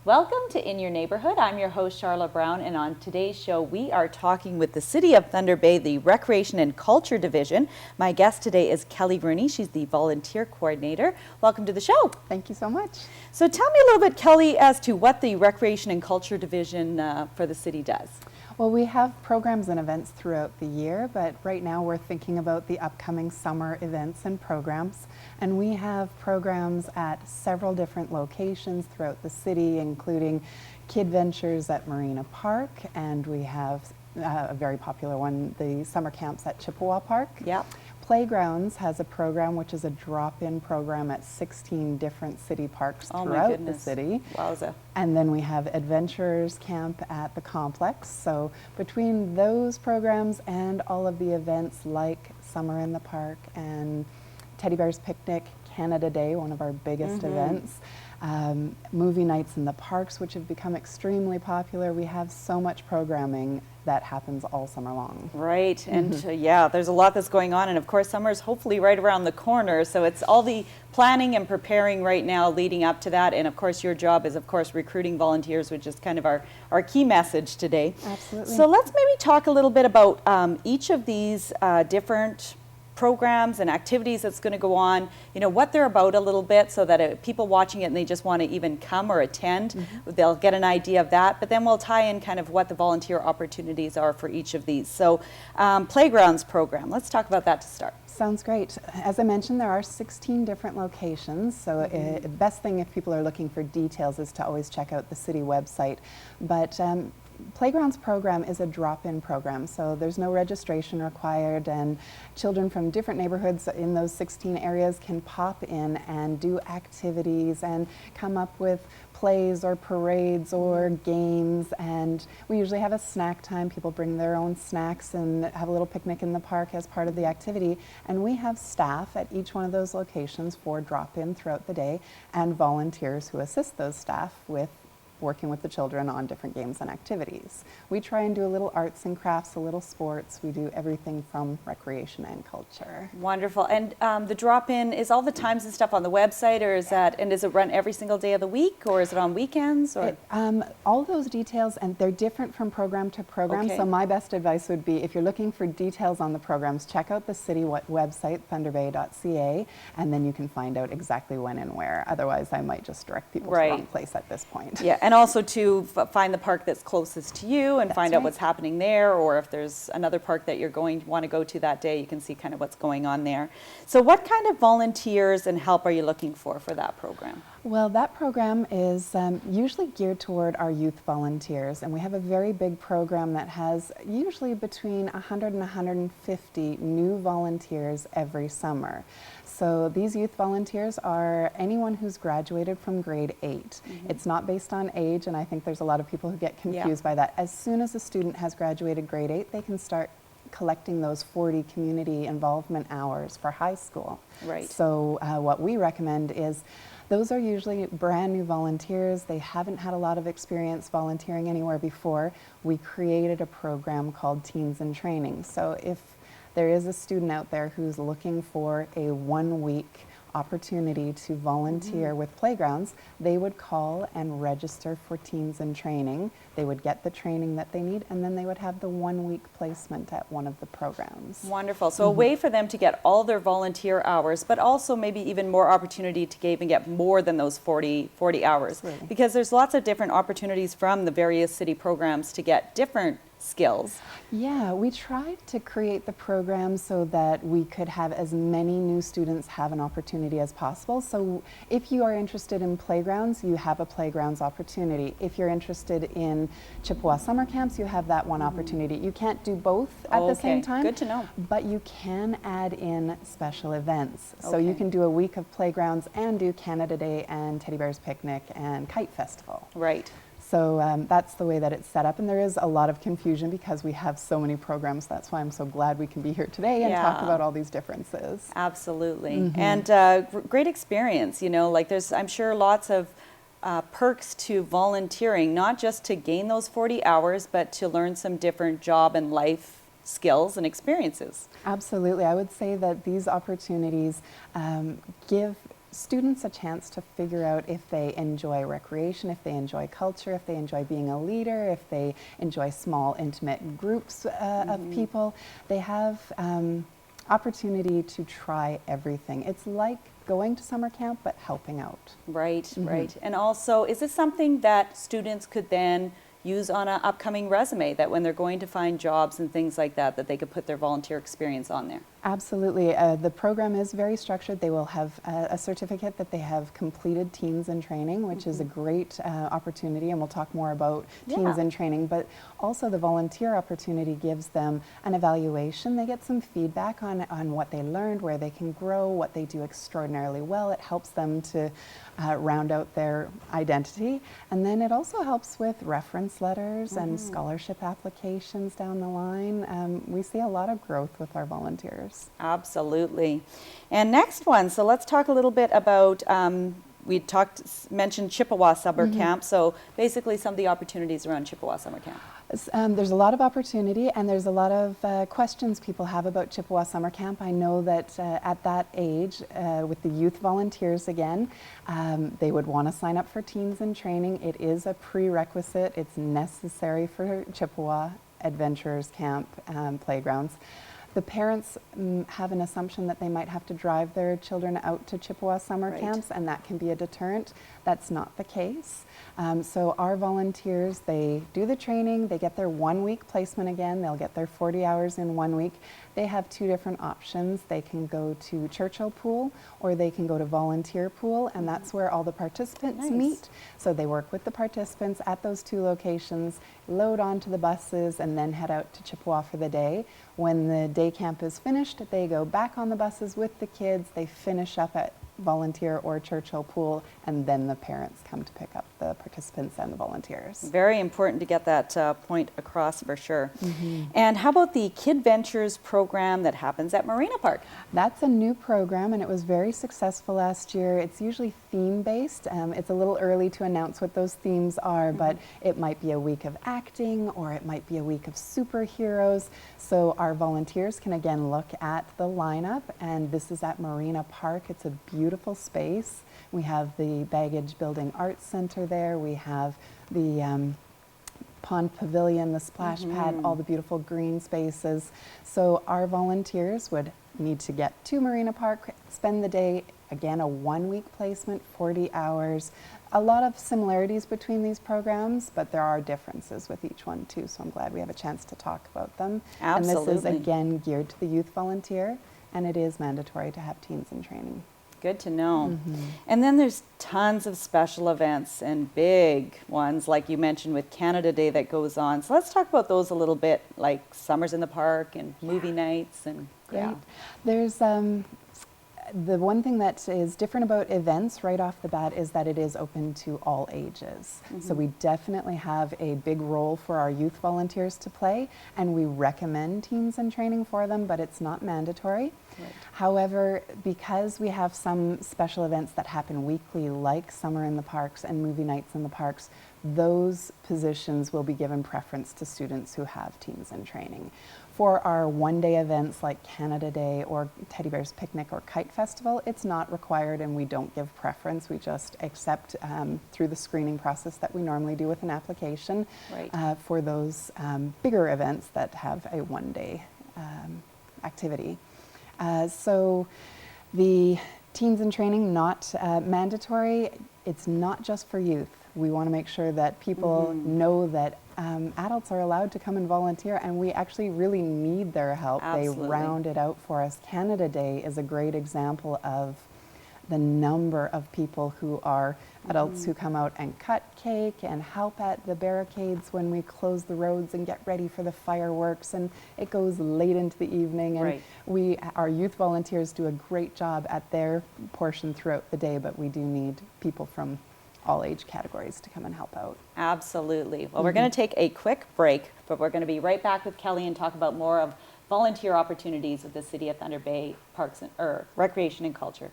Welcome to In Your Neighborhood. I'm your host, Charlotte Brown, and on today's show, we are talking with the City of Thunder Bay, the Recreation and Culture Division. My guest today is Kelly Rooney. She's the Volunteer Coordinator. Welcome to the show. Thank you so much. So tell me a little bit, Kelly, as to what the Recreation and Culture Division for the city does. Well, we have programs and events throughout the year, but right now we're thinking about the upcoming summer events and programs. And we have programs at several different locations throughout the city, including Kid Ventures at Marina Park, and we have a very popular one, the summer camps at Chippewa Park. Yep. Playgrounds has a program which is a drop-in program at 16 different city parks throughout the city. Wowza. And then we have Adventurers Camp at the complex. So between those programs and all of the events like Summer in the Park and Teddy Bears Picnic, Canada Day, one of our biggest events, movie nights in the parks, which have become extremely popular. We have so much programming that happens all summer long. Right, and yeah, there's a lot that's going on, and of course summer's hopefully right around the corner, so it's all the planning and preparing right now leading up to that, and of course your job is of course recruiting volunteers, which is kind of our key message today. Absolutely. So let's maybe talk a little bit about each of these different programs and activities that's going to go on, you know, what they're about a little bit, so that people watching it and they just want to even come or attend, they'll get an idea of that, but then we'll tie in kind of what the volunteer opportunities are for each of these. So Playgrounds program, let's talk about that to start. Sounds great. As I mentioned, there are 16 different locations, so the best thing if people are looking for details is to always check out the city website. But Playgrounds program is a drop-in program, so there's no registration required, and children from different neighborhoods in those 16 areas can pop in and do activities and come up with plays or parades or games, and we usually have a snack time. People bring their own snacks and have a little picnic in the park as part of the activity, and we have staff at each one of those locations for drop-in throughout the day and volunteers who assist those staff with working with the children on different games and activities. We try and do a little arts and crafts, a little sports. We do everything from recreation and culture. Wonderful. And the drop-in, is all the times and stuff on the website, or is that, and does it run every single day of the week, or is it on weekends? Or all those details, and they're different from program to program, so my best advice would be, if you're looking for details on the programs, check out the city website, thunderbay.ca, and then you can find out exactly when and where. Otherwise, I might just direct people to the wrong place at this point. Yeah. And also to find the park that's closest to you and find out what's happening there, or if there's another park that you're want to go to that day, you can see kind of what's going on there. So what kind of volunteers and help are you looking for that program? Well, that program is usually geared toward our youth volunteers, and we have a very big program that has usually between 100 and 150 new volunteers every summer. So these youth volunteers are anyone who's graduated from grade 8. It's not based on age, and I think there's a lot of people who get confused by that. As soon as a student has graduated grade 8, they can start collecting those 40 community involvement hours for high school. Right. So what we recommend is, those are usually brand new volunteers. They haven't had a lot of experience volunteering anywhere before. We created a program called Teens in Training. So if there is a student out there who's looking for a 1-week opportunity to volunteer with Playgrounds, they would call and register for Teens in Training. They would get the training that they need, and then they would have the 1-week placement at one of the programs. Wonderful. So a way for them to get all their volunteer hours, but also maybe even more opportunity to even get more than those 40 hours. Absolutely. Because there's lots of different opportunities from the various city programs to get different skills. Yeah, we tried to create the program so that we could have as many new students have an opportunity as possible. So if you are interested in Playgrounds, you have a Playgrounds opportunity. If you're interested in Chippewa summer camps, you have that one opportunity. You can't do both at the same time. Good to know. But you can add in special events. So you can do a week of Playgrounds and do Canada Day and Teddy Bears Picnic and Kite Festival. Right. So that's the way that it's set up, and there is a lot of confusion because we have so many programs. That's why I'm so glad we can be here today and talk about all these differences. Absolutely. And great experience, you know, like there's, I'm sure, lots of perks to volunteering, not just to gain those 40 hours, but to learn some different job and life skills and experiences. Absolutely. I would say that these opportunities give students a chance to figure out if they enjoy recreation, if they enjoy culture, if they enjoy being a leader, if they enjoy small, intimate groups of people. They have opportunity to try everything. It's like going to summer camp, but helping out. Right, right. And also, is this something that students could then use on an upcoming resume, that when they're going to find jobs and things like that, that they could put their volunteer experience on there? Absolutely. The program is very structured. They will have a certificate that they have completed Teens in Training, which is a great opportunity, and we'll talk more about Teens in Training, but also the volunteer opportunity gives them an evaluation. They get some feedback on what they learned, where they can grow, what they do extraordinarily well. It helps them to round out their identity, and then it also helps with reference letters and scholarship applications down the line. We see a lot of growth with our volunteers. Absolutely. And next one, so let's talk a little bit about, mentioned Chippewa Summer Camp, so basically some of the opportunities around Chippewa Summer Camp. There's a lot of opportunity, and there's a lot of questions people have about Chippewa Summer Camp. I know that at that age, with the youth volunteers again, they would want to sign up for Teens in Training. It is a prerequisite. It's necessary for Chippewa Adventurers Camp playgrounds. The parents have an assumption that they might have to drive their children out to Chippewa summer camps, and that can be a deterrent. That's not the case. So our volunteers, they do the training, they get their 1 week placement again, they'll get their 40 hours in 1 week. They have two different options. They can go to Churchill Pool, or they can go to Volunteer Pool, and that's where all the participants meet. So they work with the participants at those two locations, load onto the buses, and then head out to Chippewa for the day. When the day camp is finished, they go back on the buses with the kids, they finish up at Volunteer or Churchill Pool, and then the parents come to pick up the participants and the volunteers. Very important to get that point across for sure. And how about the Kid Ventures program that happens at Marina Park? That's a new program, and it was very successful last year. It's usually theme-based. It's a little early to announce what those themes are, but it might be a week of acting, or it might be a week of superheroes. So our volunteers can again look at the lineup, and this is at Marina Park. It's a beautiful space. We have the Baggage Building Arts Center there. We have the Pond Pavilion, the splash pad, all the beautiful green spaces. So our volunteers would need to get to Marina Park, spend the day, again, a 1 week placement, 40 hours. A lot of similarities between these programs, but there are differences with each one too, so I'm glad we have a chance to talk about them. Absolutely. And this is again geared to the youth volunteer, and it is mandatory to have Teens in Training. Good to know. And then there's tons of special events and big ones, like you mentioned with Canada Day that goes on. So let's talk about those a little bit, like Summers in the Park and movie nights. And Great. There's the one thing that is different about events right off the bat is that it is open to all ages. So we definitely have a big role for our youth volunteers to play, and we recommend Teens in Training for them, but it's not mandatory. However, because we have some special events that happen weekly, like Summer in the Parks and Movie Nights in the Parks, those positions will be given preference to students who have Teens in Training. For our one-day events like Canada Day or Teddy Bear's Picnic or Kite Festival, it's not required, and we don't give preference. We just accept through the screening process that we normally do with an application for those bigger events that have a one-day activity. So the Teens in Training, not mandatory. It's not just for youth. We want to make sure that people know that adults are allowed to come and volunteer, and we actually really need their help. Absolutely. They round it out for us. Canada Day is a great example of the number of people who are adults who come out and cut cake and help at the barricades when we close the roads and get ready for the fireworks, and it goes late into the evening, and our youth volunteers do a great job at their portion throughout the day, but we do need people from all age categories to come and help out. Absolutely. Well, we're going to take a quick break, but we're going to be right back with Kelly and talk about more of volunteer opportunities with the City of Thunder Bay Parks and Recreation and Culture.